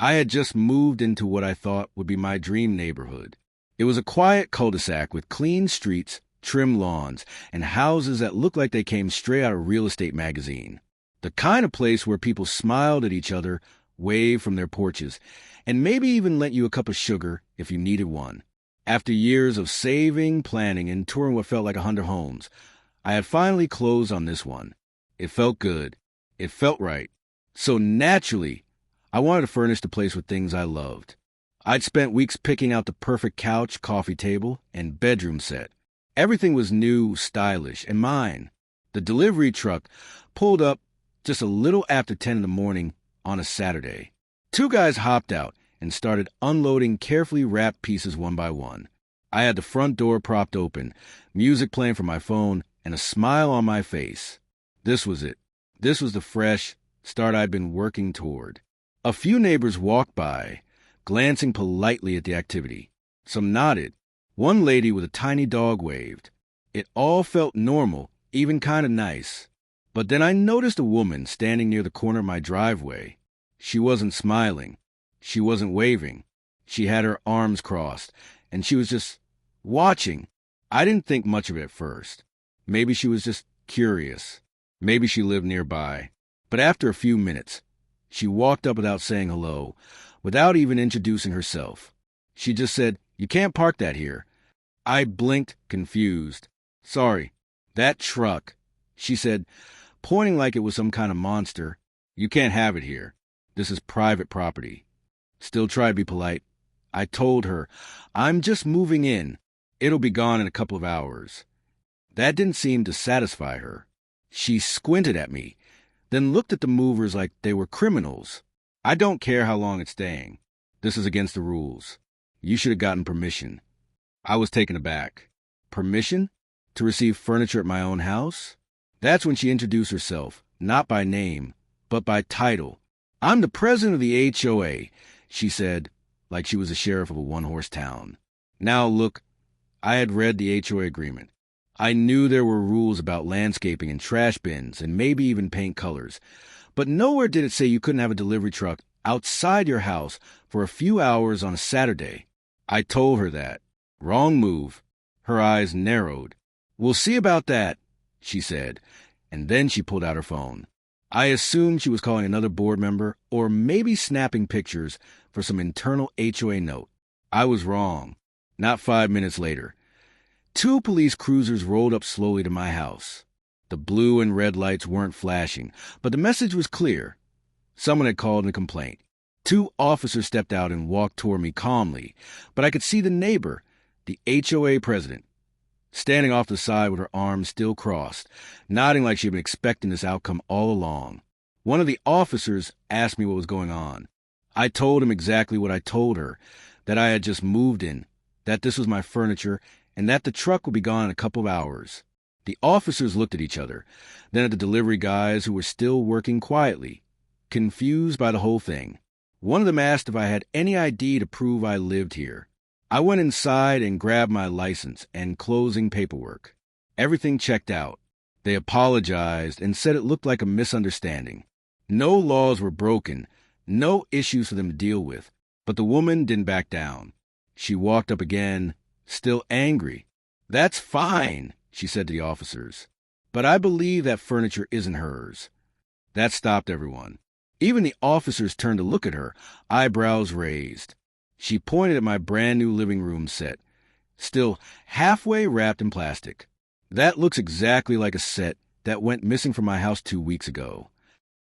I had just moved into what I thought would be my dream neighborhood. It was a quiet cul-de-sac with clean streets, trim lawns, and houses that looked like they came straight out of a real estate magazine. The kind of place where people smiled at each other, waved from their porches, and maybe even lent you a cup of sugar if you needed one. After years of saving, planning, and touring what felt like 100 homes, I had finally closed on this one. It felt good. It felt right. So naturally, I wanted to furnish the place with things I loved. I'd spent weeks picking out the perfect couch, coffee table, and bedroom set. Everything was new, stylish, and mine. The delivery truck pulled up just a little after 10 in the morning on a Saturday. 2 guys hopped out and started unloading carefully wrapped pieces one by one. I had the front door propped open, music playing from my phone, and a smile on my face. This was it. This was the fresh start I'd been working toward. A few neighbors walked by, glancing politely at the activity. Some nodded. One lady with a tiny dog waved. It all felt normal, even kind of nice. But then I noticed a woman standing near the corner of my driveway. She wasn't smiling. She wasn't waving. She had her arms crossed, and she was just watching. I didn't think much of it at first. Maybe she was just curious. Maybe she lived nearby. But after a few minutes, she walked up without saying hello, without even introducing herself. She just said, "You can't park that here." I blinked, confused. "Sorry, that truck," she said, pointing like it was some kind of monster. "You can't have it here. This is private property." Still tried to be polite. I told her, "I'm just moving in. It'll be gone in a couple of hours." That didn't seem to satisfy her. She squinted at me, then looked at the movers like they were criminals. "I don't care how long it's staying. This is against the rules. You should have gotten permission." I was taken aback. Permission? To receive furniture at my own house? That's when she introduced herself, not by name, but by title. "I'm the president of the HOA, she said, like she was the sheriff of a one-horse town. Now look, I had read the HOA agreement. I knew there were rules about landscaping and trash bins and maybe even paint colors, but nowhere did it say you couldn't have a delivery truck outside your house for a few hours on a Saturday. I told her that. Wrong move. Her eyes narrowed. "We'll see about that," she said, and then she pulled out her phone. I assumed she was calling another board member or maybe snapping pictures for some internal HOA note. I was wrong. Not 5 minutes later, 2 police cruisers rolled up slowly to my house. The blue and red lights weren't flashing, but the message was clear. Someone had called in a complaint. 2 officers stepped out and walked toward me calmly, but I could see the neighbor, the HOA president, standing off the side with her arms still crossed, nodding like she had been expecting this outcome all along. One of the officers asked me what was going on. I told him exactly what I told her, that I had just moved in, that this was my furniture, and that the truck would be gone in a couple of hours. The officers looked at each other, then at the delivery guys who were still working quietly, confused by the whole thing. One of them asked if I had any ID to prove I lived here. I went inside and grabbed my license and closing paperwork. Everything checked out. They apologized and said it looked like a misunderstanding. No laws were broken, no issues for them to deal with, but the woman didn't back down. She walked up again, still angry. "That's fine," she said to the officers, "but I believe that furniture isn't hers." That stopped everyone. Even the officers turned to look at her, eyebrows raised. She pointed at my brand-new living room set, still halfway wrapped in plastic. "That looks exactly like a set that went missing from my house 2 weeks ago."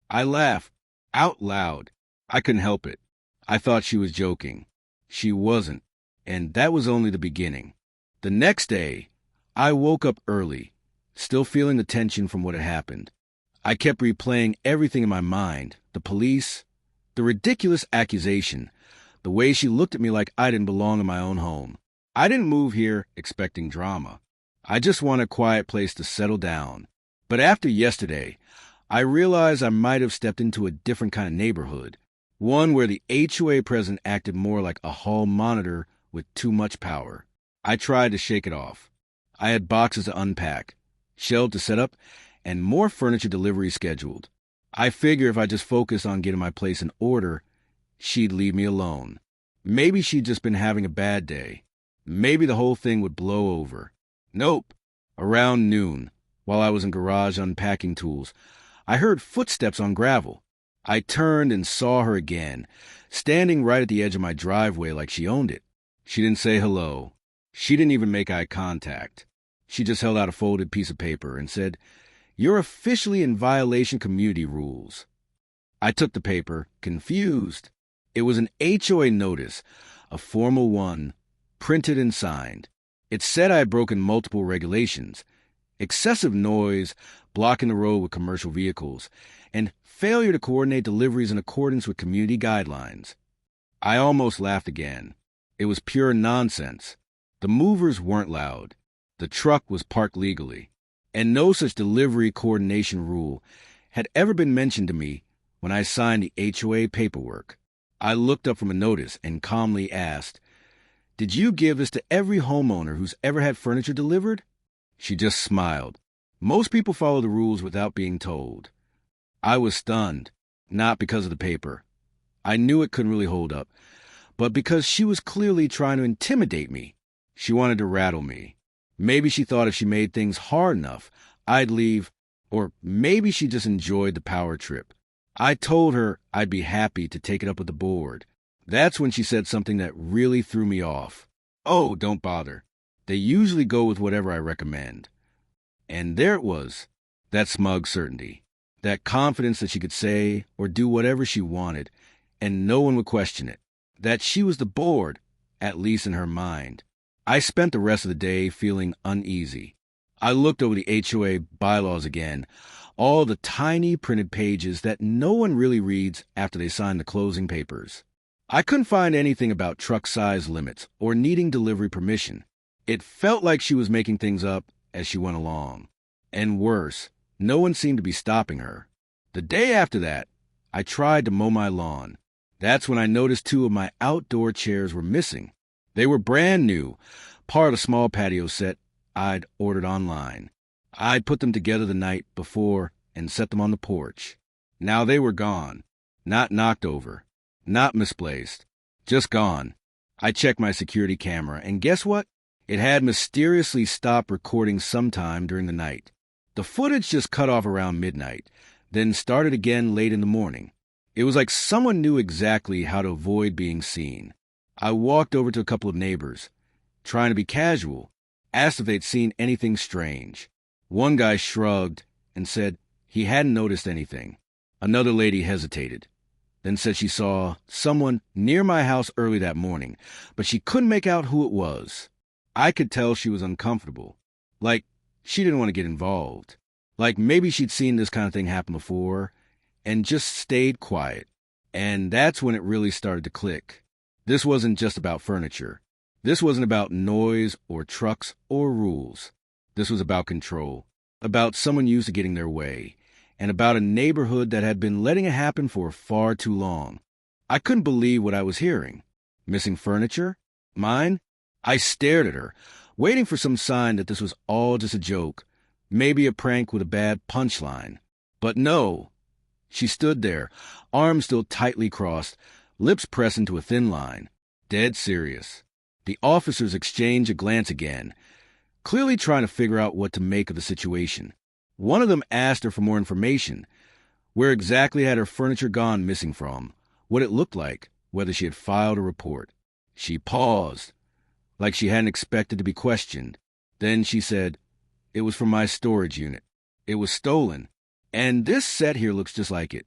I laughed, out loud. I couldn't help it. I thought she was joking. She wasn't, and that was only the beginning. The next day, I woke up early, still feeling the tension from what had happened. I kept replaying everything in my mind, the police, the ridiculous accusation, the way she looked at me like I didn't belong in my own home. I didn't move here expecting drama. I just wanted a quiet place to settle down. But after yesterday, I realized I might have stepped into a different kind of neighborhood, one where the HOA president acted more like a hall monitor with too much power. I tried to shake it off. I had boxes to unpack, shelves to set up, and more furniture delivery scheduled. I figure if I just focus on getting my place in order, she'd leave me alone. Maybe she'd just been having a bad day. Maybe the whole thing would blow over. Nope. Around noon, while I was in garage unpacking tools, I heard footsteps on gravel. I turned and saw her again, standing right at the edge of my driveway like she owned it. She didn't say hello. She didn't even make eye contact. She just held out a folded piece of paper and said, "You're officially in violation community rules." I took the paper, confused. It was an HOA notice, a formal one, printed and signed. It said I had broken multiple regulations: excessive noise, blocking the road with commercial vehicles, and failure to coordinate deliveries in accordance with community guidelines. I almost laughed again. It was pure nonsense. The movers weren't loud. The truck was parked legally. And no such delivery coordination rule had ever been mentioned to me when I signed the HOA paperwork. I looked up from a notice and calmly asked, "Did you give this to every homeowner who's ever had furniture delivered?" She just smiled. Most people follow the rules without being told. I was stunned, not because of the paper. I knew it couldn't really hold up, but because she was clearly trying to intimidate me. She wanted to rattle me. Maybe she thought if she made things hard enough, I'd leave, or maybe she just enjoyed the power trip. I told her I'd be happy to take it up with the board. That's when she said something that really threw me off. "Oh, don't bother. They usually go with whatever I recommend." And there it was, that smug certainty, that confidence that she could say or do whatever she wanted, and no one would question it, that she was the board, at least in her mind. I spent the rest of the day feeling uneasy. I looked over the HOA bylaws again, all the tiny printed pages that no one really reads after they sign the closing papers. I couldn't find anything about truck size limits or needing delivery permission. It felt like she was making things up as she went along. And worse, no one seemed to be stopping her. The day after that, I tried to mow my lawn. That's when I noticed 2 of my outdoor chairs were missing. They were brand new, part of a small patio set I'd ordered online. I'd put them together the night before and set them on the porch. Now they were gone, not knocked over, not misplaced, just gone. I checked my security camera, and guess what? It had mysteriously stopped recording sometime during the night. The footage just cut off around midnight, then started again late in the morning. It was like someone knew exactly how to avoid being seen. I walked over to a couple of neighbors, trying to be casual, asked if they'd seen anything strange. One guy shrugged and said he hadn't noticed anything. Another lady hesitated, then said she saw someone near my house early that morning, but she couldn't make out who it was. I could tell she was uncomfortable, like she didn't want to get involved, like maybe she'd seen this kind of thing happen before and just stayed quiet. And that's when it really started to click. This wasn't just about furniture. This wasn't about noise or trucks or rules. This was about control, about someone used to getting their way, and about a neighborhood that had been letting it happen for far too long. I couldn't believe what I was hearing. Missing furniture? Mine? I stared at her, waiting for some sign that this was all just a joke, maybe a prank with a bad punchline. But no. She stood there, arms still tightly crossed, lips pressed into a thin line, dead serious. The officers exchanged a glance again, clearly trying to figure out what to make of the situation. One of them asked her for more information. Where exactly had her furniture gone missing from? What it looked like? Whether she had filed a report? She paused, like she hadn't expected to be questioned. Then she said, "It was from my storage unit. It was stolen. And this set here looks just like it."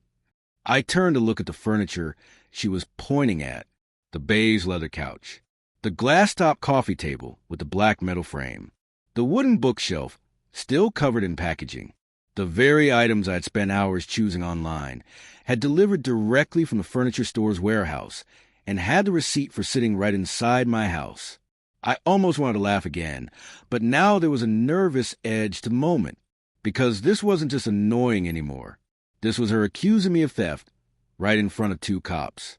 I turned to look at the furniture she was pointing at, the beige leather couch, the glass-top coffee table with the black metal frame, the wooden bookshelf still covered in packaging. The very items I'd spent hours choosing online had delivered directly from the furniture store's warehouse and had the receipt for sitting right inside my house. I almost wanted to laugh again, but now there was a nervous edge to the moment, because this wasn't just annoying anymore. This was her accusing me of theft right in front of 2 cops.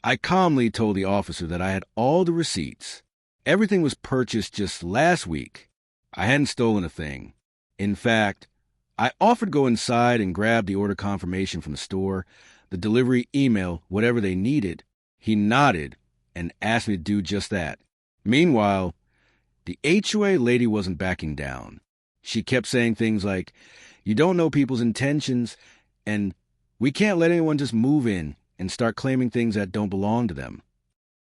I calmly told the officer that I had all the receipts. Everything was purchased just last week. I hadn't stolen a thing. In fact, I offered to go inside and grab the order confirmation from the store, the delivery email, whatever they needed, He nodded and asked me to do just that. Meanwhile, the HOA lady wasn't backing down. She kept saying things like, "You don't know people's intentions," and "We can't let anyone just move in and start claiming things that don't belong to them."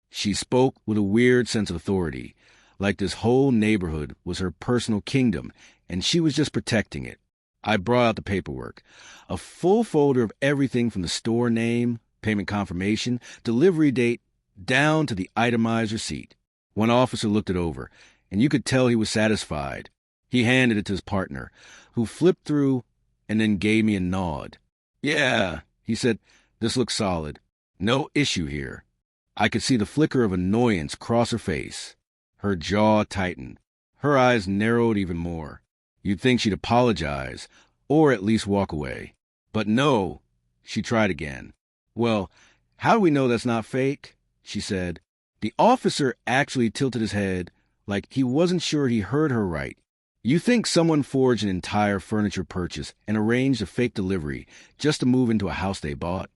She spoke with a weird sense of authority, like this whole neighborhood was her personal kingdom, and she was just protecting it. I brought out the paperwork, a full folder of everything from the store name, payment confirmation, delivery date, down to the itemized receipt. One officer looked it over, and you could tell he was satisfied. He handed it to his partner, who flipped through and then gave me a nod. "Yeah," he said, "this looks solid. No issue here." I could see the flicker of annoyance cross her face. Her jaw tightened. Her eyes narrowed even more. You'd think she'd apologize, or at least walk away. But no, she tried again. "Well, how do we know that's not fake?" she said. The officer actually tilted his head like he wasn't sure he heard her right. "You think someone forged an entire furniture purchase and arranged a fake delivery just to move into a house they bought?"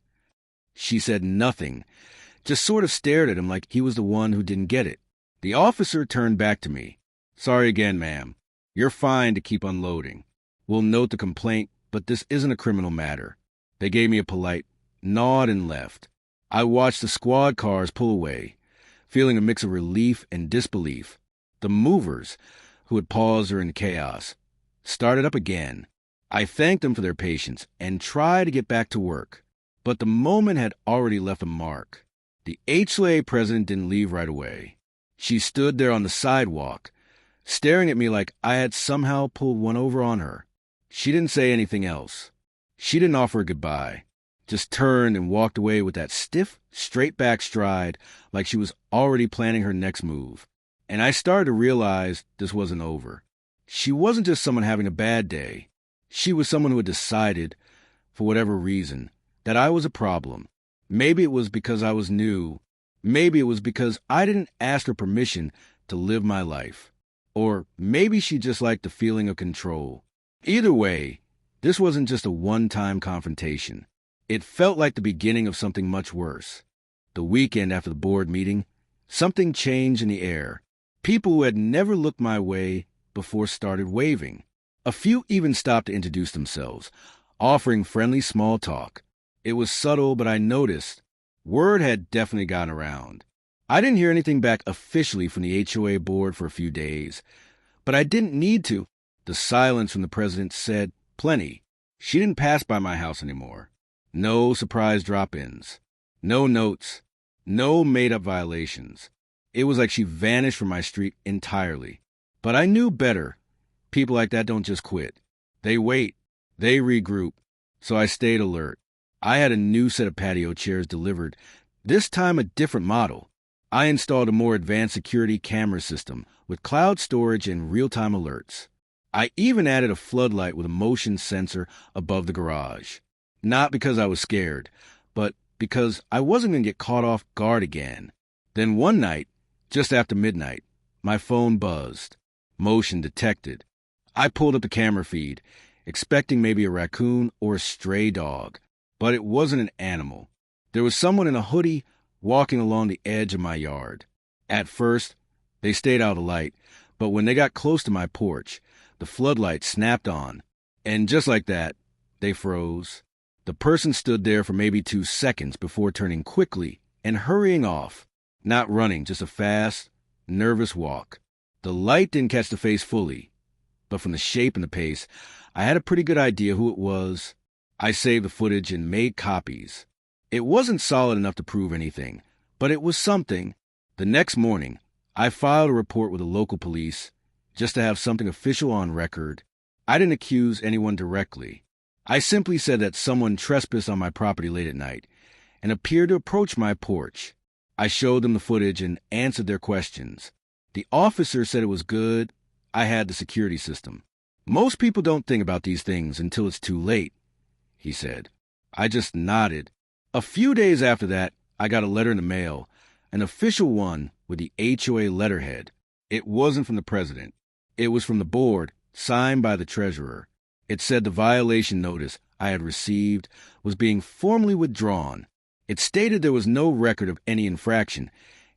She said nothing, just sort of stared at him like he was the one who didn't get it. The officer turned back to me. "Sorry again, ma'am. You're fine to keep unloading. We'll note the complaint, but this isn't a criminal matter." They gave me a polite nod and left. I watched the squad cars pull away, feeling a mix of relief and disbelief. The movers, who had paused during the chaos, started up again. I thanked them for their patience and tried to get back to work. But the moment had already left a mark. The HOA president didn't leave right away. She stood there on the sidewalk, staring at me like I had somehow pulled one over on her. She didn't say anything else. She didn't offer a goodbye, just turned and walked away with that stiff, straight-back stride like she was already planning her next move. And I started to realize this wasn't over. She wasn't just someone having a bad day. She was someone who had decided, for whatever reason, that I was a problem. Maybe it was because I was new. Maybe it was because I didn't ask her permission to live my life. Or maybe she just liked the feeling of control. Either way, this wasn't just a one-time confrontation. It felt like the beginning of something much worse. The weekend after the board meeting, something changed in the air. People who had never looked my way before started waving. A few even stopped to introduce themselves, offering friendly small talk. It was subtle, but I noticed. Word had definitely gotten around. I didn't hear anything back officially from the HOA board for a few days, but I didn't need to. The silence from the president said plenty. She didn't pass by my house anymore. No surprise drop-ins. No notes. No made-up violations. It was like she vanished from my street entirely. But I knew better. People like that don't just quit. They wait. They regroup. So I stayed alert. I had a new set of patio chairs delivered, this time a different model. I installed a more advanced security camera system with cloud storage and real-time alerts. I even added a floodlight with a motion sensor above the garage. Not because I was scared, but because I wasn't going to get caught off guard again. Then one night, just after midnight, my phone buzzed. Motion detected. I pulled up the camera feed, expecting maybe a raccoon or a stray dog. But it wasn't an animal. There was someone in a hoodie walking along the edge of my yard. At first, they stayed out of light, but when they got close to my porch, the floodlight snapped on. And just like that, they froze. The person stood there for maybe 2 seconds before turning quickly and hurrying off. Not running, just a fast, nervous walk. The light didn't catch the face fully, but from the shape and the pace, I had a pretty good idea who it was. I saved the footage and made copies. It wasn't solid enough to prove anything, but it was something. The next morning, I filed a report with the local police just to have something official on record. I didn't accuse anyone directly. I simply said that someone trespassed on my property late at night and appeared to approach my porch. I showed them the footage and answered their questions. The officer said it was good. I had the security system. "Most people don't think about these things until it's too late," he said. I just nodded. A few days after that, I got a letter in the mail, an official one with the HOA letterhead. It wasn't from the president. It was from the board, signed by the treasurer. It said the violation notice I had received was being formally withdrawn. It stated there was no record of any infraction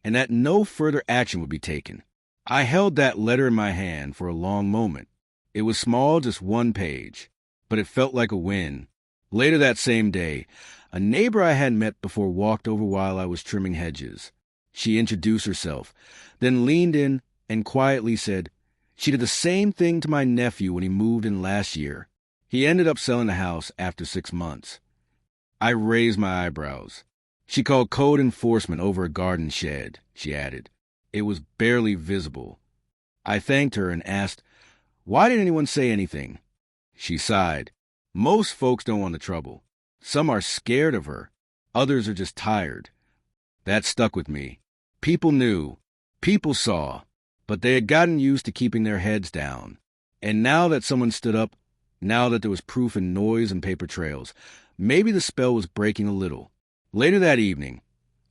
and that no further action would be taken. I held that letter in my hand for a long moment. It was small, just one page, but it felt like a win. Later that same day, a neighbor I hadn't met before walked over while I was trimming hedges. She introduced herself, then leaned in and quietly said, "She did the same thing to my nephew when he moved in last year. He ended up selling the house after 6 months." I raised my eyebrows. "She called code enforcement over a garden shed," she added. It was barely visible. I thanked her and asked, "Why didn't anyone say anything?" She sighed. "Most folks don't want the trouble. Some are scared of her. Others are just tired." That stuck with me. People knew. People saw. But they had gotten used to keeping their heads down. And now that someone stood up, now that there was proof in noise and paper trails, maybe the spell was breaking a little. Later that evening,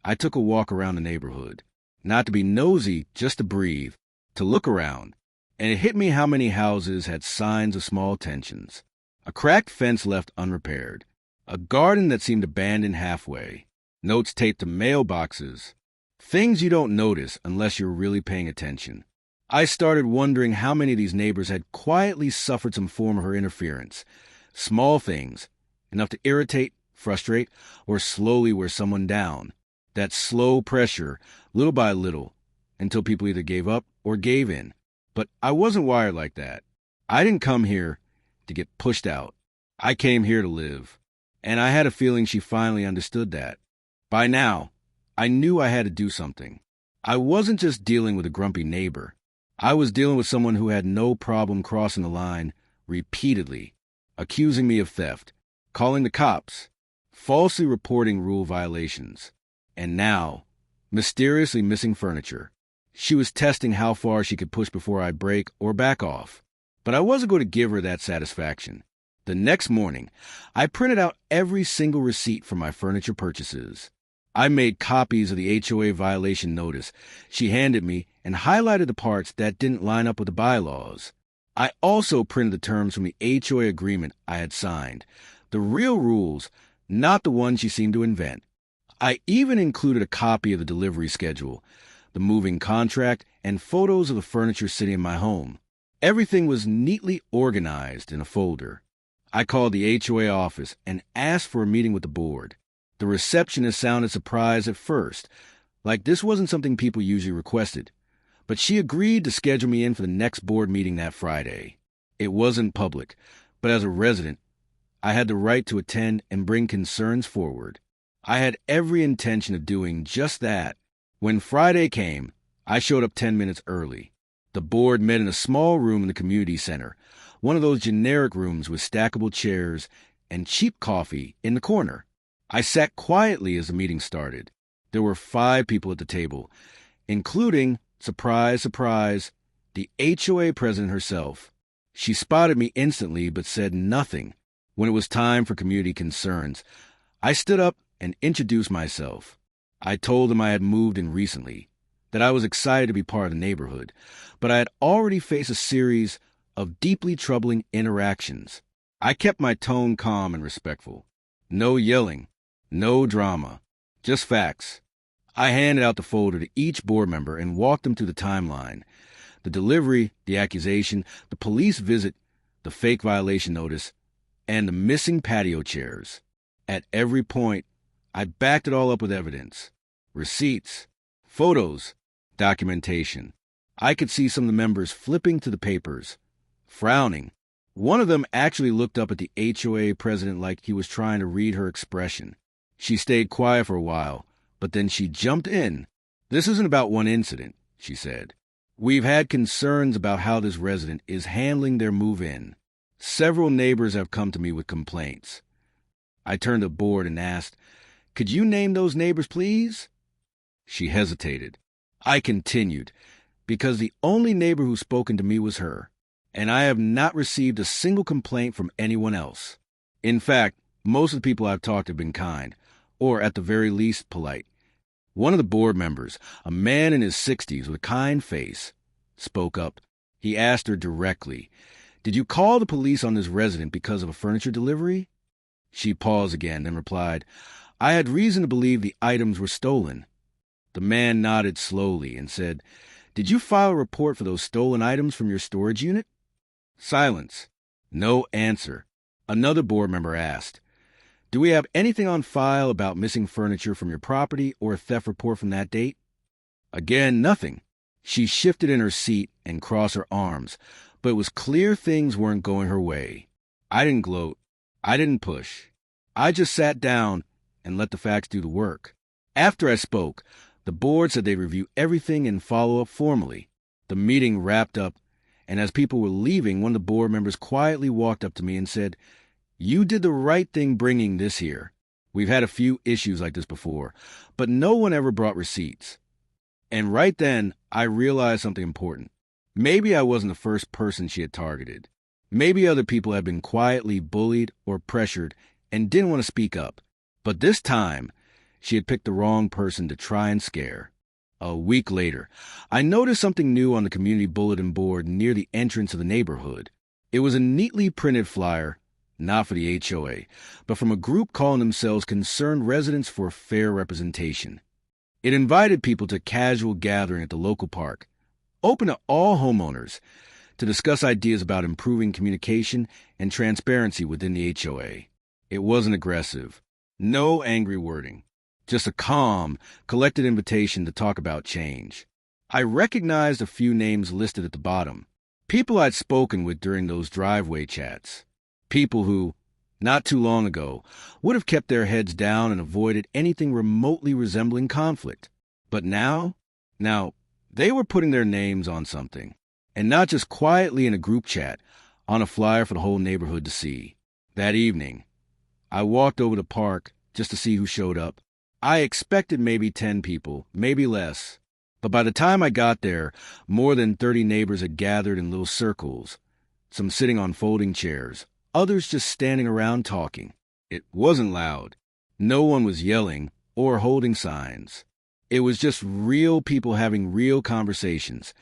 I took a walk around the neighborhood. Not to be nosy, just to breathe, to look around. And it hit me how many houses had signs of small tensions. A cracked fence left unrepaired. A garden that seemed abandoned halfway. Notes taped to mailboxes. Things you don't notice unless you're really paying attention. I started wondering how many of these neighbors had quietly suffered some form of her interference. Small things, enough to irritate, frustrate, or slowly wear someone down. That slow pressure, little by little, until people either gave up or gave in. But I wasn't wired like that. I didn't come here to get pushed out. I came here to live. And I had a feeling she finally understood that. By now, I knew I had to do something. I wasn't just dealing with a grumpy neighbor. I was dealing with someone who had no problem crossing the line repeatedly, accusing me of theft, calling the cops, falsely reporting rule violations, and now, mysteriously missing furniture. She was testing how far she could push before I'd break or back off. But I wasn't going to give her that satisfaction. The next morning, I printed out every single receipt for my furniture purchases. I made copies of the HOA violation notice she handed me and highlighted the parts that didn't line up with the bylaws. I also printed the terms from the HOA agreement I had signed, the real rules, not the ones she seemed to invent. I even included a copy of the delivery schedule, the moving contract, and photos of the furniture sitting in my home. Everything was neatly organized in a folder. I called the HOA office and asked for a meeting with the board. The receptionist sounded surprised at first, like this wasn't something people usually requested. But she agreed to schedule me in for the next board meeting that Friday. It wasn't public, but as a resident, I had the right to attend and bring concerns forward. I had every intention of doing just that. When Friday came, I showed up 10 minutes early. The board met in a small room in the community center, one of those generic rooms with stackable chairs and cheap coffee in the corner. I sat quietly as the meeting started. There were 5 people at the table, including, surprise, surprise, the HOA president herself. She spotted me instantly but said nothing. When it was time for community concerns, I stood up and introduced myself. I told them I had moved in recently, that I was excited to be part of the neighborhood, but I had already faced a series of deeply troubling interactions. I kept my tone calm and respectful. No yelling, no drama, just facts. I handed out the folder to each board member and walked them through the timeline. The delivery, the accusation, the police visit, the fake violation notice, and the missing patio chairs. At every point, I backed it all up with evidence. Receipts, photos, documentation. I could see some of the members flipping to the papers, frowning. One of them actually looked up at the HOA president like he was trying to read her expression. She stayed quiet for a while, but then she jumped in. "This isn't about one incident," she said. "We've had concerns about how this resident is handling their move-in. Several neighbors have come to me with complaints." I turned to the board and asked, "Could you name those neighbors, please?" She hesitated. I continued, because the only neighbor who's spoken to me was her, and I have not received a single complaint from anyone else. In fact, most of the people I've talked to have been kind, or at the very least polite. One of the board members, a man in his 60s with a kind face, spoke up. He asked her directly, "Did you call the police on this resident because of a furniture delivery?" She paused again, then replied, I had reason to believe the items were stolen. The man nodded slowly and said, "Did you file a report for those stolen items from your storage unit?" Silence. No answer. Another board member asked, "Do we have anything on file about missing furniture from your property or a theft report from that date?" Again, nothing. She shifted in her seat and crossed her arms, but it was clear things weren't going her way. I didn't gloat. I didn't push. I just sat down and let the facts do the work. After I spoke, the board said they'd review everything and follow up formally. The meeting wrapped up, and as people were leaving, one of the board members quietly walked up to me and said, "You did the right thing bringing this here. We've had a few issues like this before, but no one ever brought receipts." And right then, I realized something important. Maybe I wasn't the first person she had targeted. Maybe other people had been quietly bullied or pressured and didn't want to speak up. But this time, she had picked the wrong person to try and scare. A week later, I noticed something new on the community bulletin board near the entrance of the neighborhood. It was a neatly printed flyer, not for the HOA, but from a group calling themselves Concerned Residents for Fair Representation. It invited people to a casual gathering at the local park, open to all homeowners, to discuss ideas about improving communication and transparency within the HOA. It wasn't aggressive. No angry wording. Just a calm, collected invitation to talk about change. I recognized a few names listed at the bottom. People I'd spoken with during those driveway chats. People who, not too long ago, would have kept their heads down and avoided anything remotely resembling conflict. But now, they were putting their names on something. And not just quietly in a group chat, on a flyer for the whole neighborhood to see. That evening, I walked over to the park just to see who showed up. I expected maybe 10 people, maybe less. But by the time I got there, more than 30 neighbors had gathered in little circles, some sitting on folding chairs, others just standing around talking. It wasn't loud. No one was yelling or holding signs. It was just real people having real conversations,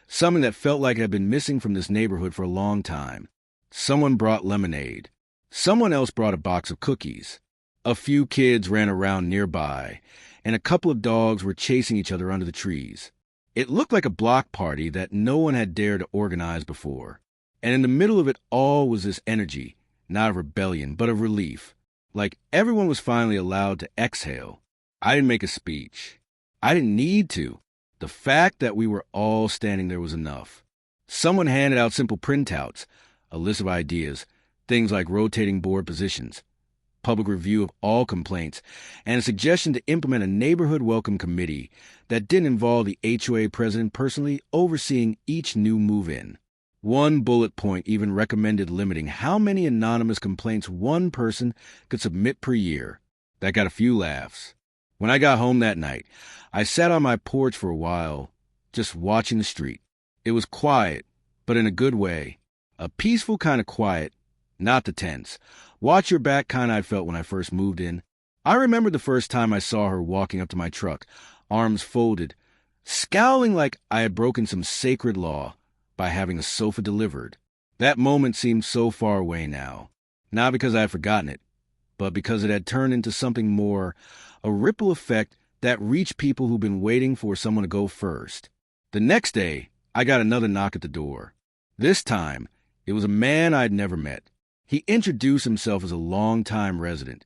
something that felt like it had been missing from this neighborhood for a long time. Someone brought lemonade. Someone else brought a box of cookies. A few kids ran around nearby, and a couple of dogs were chasing each other under the trees. It looked like a block party that no one had dared to organize before. And in the middle of it all was this energy, not of rebellion, but of relief. Like everyone was finally allowed to exhale. I didn't make a speech. I didn't need to. The fact that we were all standing there was enough. Someone handed out simple printouts, a list of ideas, things like rotating board positions, public review of all complaints, and a suggestion to implement a neighborhood welcome committee that didn't involve the HOA president personally overseeing each new move-in. One bullet point even recommended limiting how many anonymous complaints one person could submit per year. That got a few laughs. When I got home that night, I sat on my porch for a while, just watching the street. It was quiet, but in a good way. A peaceful kind of quiet, not the tense, watch your back kind I felt when I first moved in. I remember the first time I saw her walking up to my truck, arms folded, scowling like I had broken some sacred law by having a sofa delivered. That moment seemed so far away now, not because I had forgotten it, but because it had turned into something more, a ripple effect that reached people who'd been waiting for someone to go first. The next day, I got another knock at the door. This time, it was a man I'd never met. He introduced himself as a long-time resident,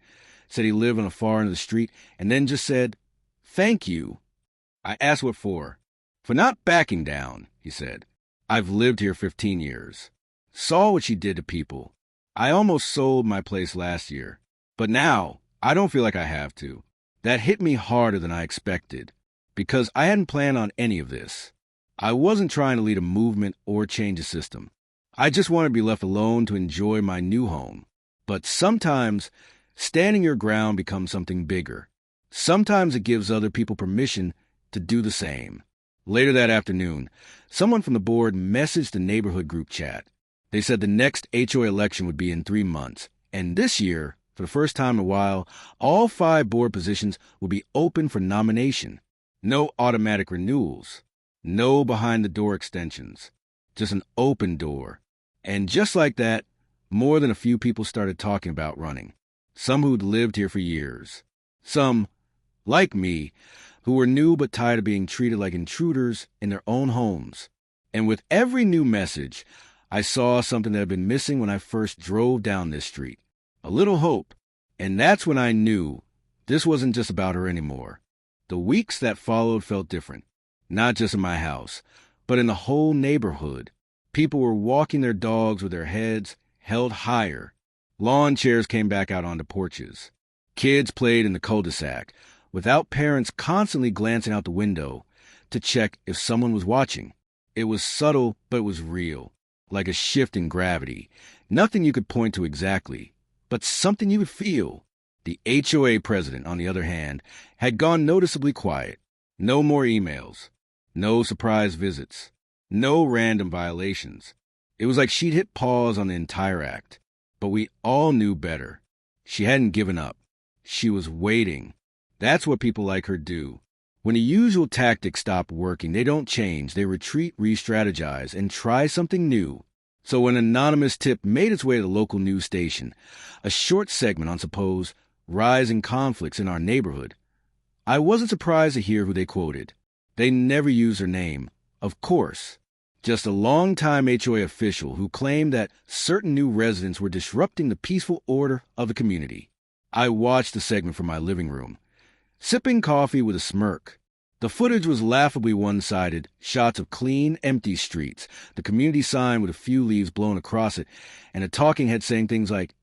said he lived on the far end of the street, and then just said, "Thank you." I asked what for. "For not backing down," he said. "I've lived here 15 years. Saw what she did to people. I almost sold my place last year. But now, I don't feel like I have to." That hit me harder than I expected, because I hadn't planned on any of this. I wasn't trying to lead a movement or change a system. I just wanted to be left alone to enjoy my new home. But sometimes, standing your ground becomes something bigger. Sometimes it gives other people permission to do the same. Later that afternoon, someone from the board messaged the neighborhood group chat. They said the next HOA election would be in 3 months, and this year, for the first time in a while, all 5 board positions will be open for nomination. No automatic renewals. No behind-the-door extensions. Just an open door. And just like that, more than a few people started talking about running. Some who'd lived here for years. Some, like me, who were new but tired of being treated like intruders in their own homes. And with every new message, I saw something that had been missing when I first drove down this street. A little hope. And that's when I knew this wasn't just about her anymore. The weeks that followed felt different, not just in my house, but in the whole neighborhood. People were walking their dogs with their heads held higher. Lawn chairs came back out onto porches. Kids played in the cul-de-sac, without parents constantly glancing out the window to check if someone was watching. It was subtle, but it was real, like a shift in gravity. Nothing you could point to exactly, but something you would feel. The HOA president, on the other hand, had gone noticeably quiet. No more emails. No surprise visits. No random violations. It was like she'd hit pause on the entire act. But we all knew better. She hadn't given up. She was waiting. That's what people like her do. When the usual tactics stop working, they don't change. They retreat, re-strategize, and try something new. So when an anonymous tip made its way to the local news station, a short segment on, suppose, rising conflicts in our neighborhood, I wasn't surprised to hear who they quoted. They never used her name, of course. Just a longtime HOA official who claimed that certain new residents were disrupting the peaceful order of the community. I watched the segment from my living room, sipping coffee with a smirk. The footage was laughably one-sided, shots of clean, empty streets, the community sign with a few leaves blown across it, and a talking head saying things like,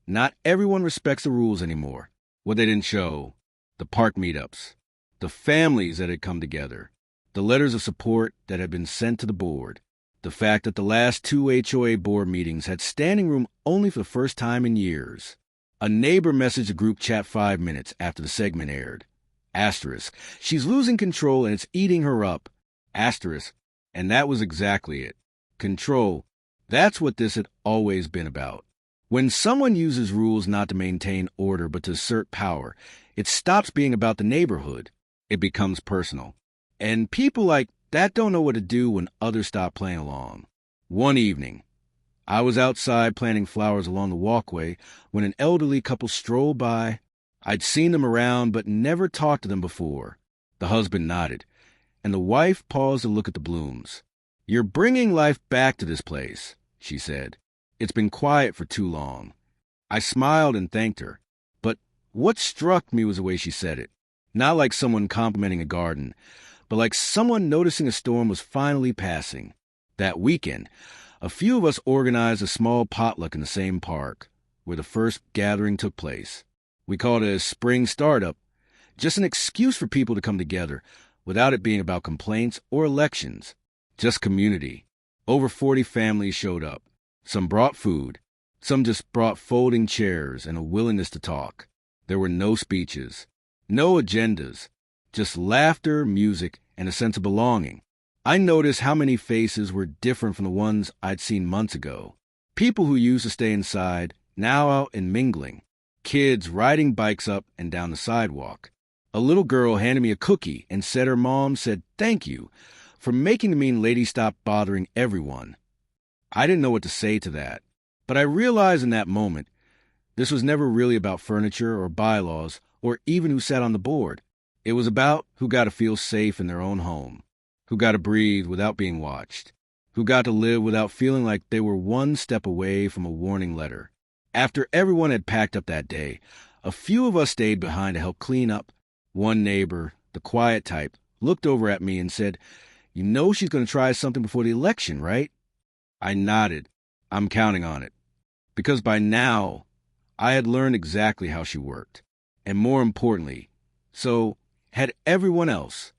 "Not everyone respects the rules anymore." What they didn't show: the park meetups, the families that had come together, the letters of support that had been sent to the board, the fact that the last 2 HOA board meetings had standing room only for the first time in years. A neighbor messaged the group chat 5 minutes after the segment aired. Asterisk, she's losing control and it's eating her up. Asterisk, and that was exactly it. Control. That's what this had always been about. When someone uses rules not to maintain order but to assert power, it stops being about the neighborhood. It becomes personal. And people like that don't know what to do when others stop playing along. One evening, I was outside planting flowers along the walkway when an elderly couple strolled by. I'd seen them around but never talked to them before. The husband nodded, and the wife paused to look at the blooms. "You're bringing life back to this place," she said. "It's been quiet for too long." I smiled and thanked her. But what struck me was the way she said it. Not like someone complimenting a garden, but like someone noticing a storm was finally passing. That weekend, a few of us organized a small potluck in the same park, where the first gathering took place. We called it a spring startup, just an excuse for people to come together, without it being about complaints or elections. Just community. Over 40 families showed up. Some brought food. Some just brought folding chairs and a willingness to talk. There were no speeches, no agendas, just laughter, music, and a sense of belonging. I noticed how many faces were different from the ones I'd seen months ago. People who used to stay inside, now out and mingling. Kids riding bikes up and down the sidewalk. A little girl handed me a cookie and said her mom said thank you for making the mean lady stop bothering everyone. I didn't know what to say to that, but I realized in that moment this was never really about furniture or bylaws or even who sat on the board. It was about who got to feel safe in their own home, who got to breathe without being watched, who got to live without feeling like they were one step away from a warning letter. After everyone had packed up that day, a few of us stayed behind to help clean up. One neighbor, the quiet type, looked over at me and said, "You know she's going to try something before the election, right?" I nodded. I'm counting on it. Because by now, I had learned exactly how she worked. And more importantly, so had everyone else.